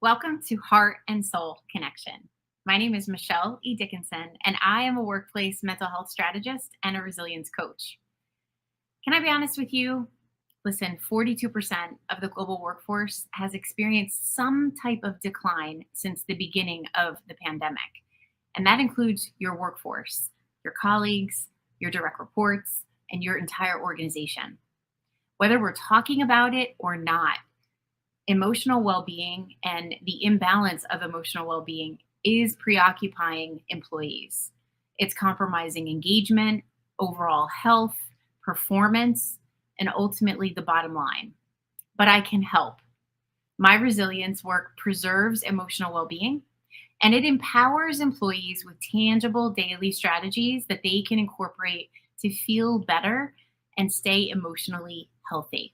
Welcome to Heart and Soul Connection. My name is Michelle E. Dickinson, and I am a workplace mental health strategist and a resilience coach. Can I be honest with you? Listen, 42% of the global workforce has experienced some type of decline since the beginning of the pandemic. And that includes your workforce, your colleagues, your direct reports, and your entire organization. Whether we're talking about it or not, emotional well being and the imbalance of emotional well being is preoccupying employees. It's compromising engagement, overall health, performance, and ultimately the bottom line. But I can help. My resilience work preserves emotional well being and it empowers employees with tangible daily strategies that they can incorporate to feel better and stay emotionally healthy.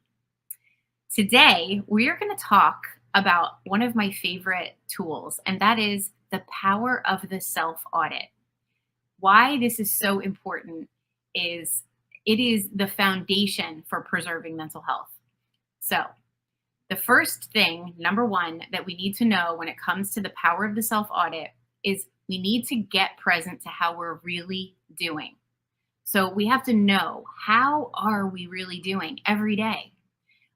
Today, we are going to talk about one of my favorite tools, and that is the power of the self audit. Why this is so important is it is the foundation for preserving mental health. So, the first thing, number one, that we need to know when it comes to the power of the self audit is we need to get present to how we're really doing. So, we have to know, how are we really doing every day?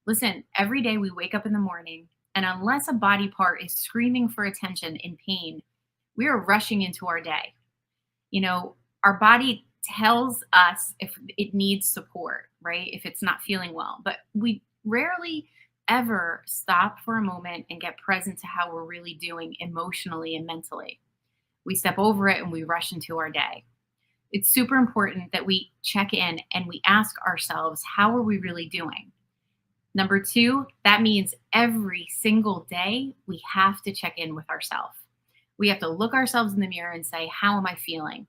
Listen, every day we wake up in the morning, and unless a body part is screaming for attention in pain, we are rushing into our day. You know, our body tells us if it needs support, right? If it's not feeling well, but we rarely ever stop for a moment and get present to how we're really doing emotionally and mentally. We step over it and we rush into our day. It's super important that we check in and we ask ourselves, how are we really doing? Number two, that means every single day we have to check in with ourselves. We have to look ourselves in the mirror and say, how am I feeling?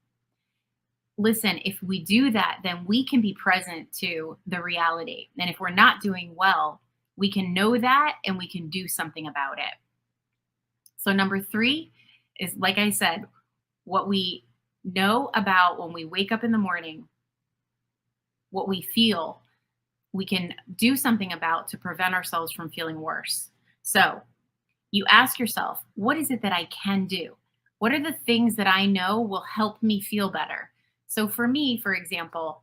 Listen, if we do that, then we can be present to the reality. And if we're not doing well, we can know that and we can do something about it. So, number three is, like I said, what we know about when we wake up in the morning, what we feel, we can do something about to prevent ourselves from feeling worse. So you ask yourself, what is it that I can do? What are the things that I know will help me feel better? So for me, for example,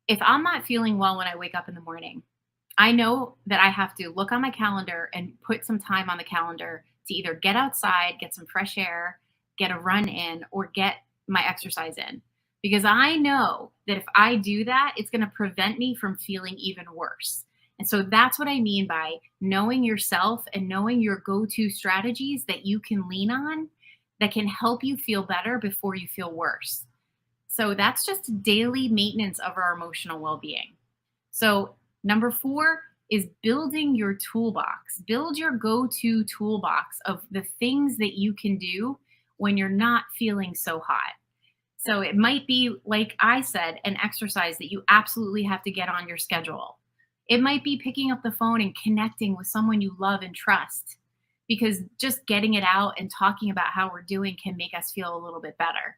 if I'm not feeling well when I wake up in the morning, I know that I have to look on my calendar and put some time on the calendar to either get outside, get some fresh air, get a run in, or get my exercise in. Because I know that if I do that, it's going to prevent me from feeling even worse. And so that's what I mean by knowing yourself and knowing your go to strategies that you can lean on that can help you feel better before you feel worse. So that's just daily maintenance of our emotional well being. So, number four is building your toolbox. Build your go to toolbox of the things that you can do when you're not feeling so hot. So it might be, like I said, an exercise that you absolutely have to get on your schedule. It might be picking up the phone and connecting with someone you love and trust, because just getting it out and talking about how we're doing can make us feel a little bit better.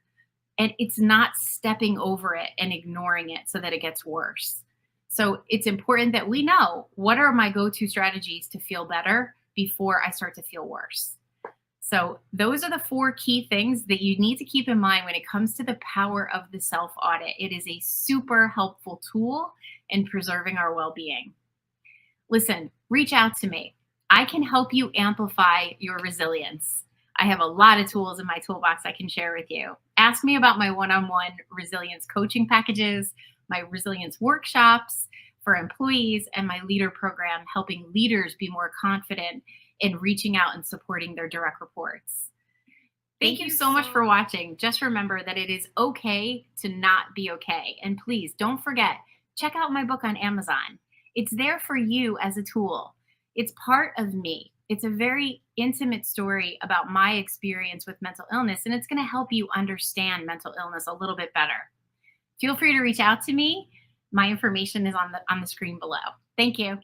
And it's not stepping over it and ignoring it so that it gets worse. So it's important that we know, what are my go-to strategies to feel better before I start to feel worse. So those are the four key things that you need to keep in mind when it comes to the power of the self-audit. It is a super helpful tool in preserving our well-being. Listen, reach out to me. I can help you amplify your resilience. I have a lot of tools in my toolbox I can share with you. Ask me about my one-on-one resilience coaching packages, my resilience workshops for employees, and my leader program, helping leaders be more confident in reaching out and supporting their direct reports. Thank you so much for watching. Just remember that it is okay to not be okay. And please don't forget, check out my book on Amazon. It's there for you as a tool. It's part of me. It's a very intimate story about my experience with mental illness, and it's going to help you understand mental illness a little bit better. Feel free to reach out to me. My information is on the screen below. Thank you.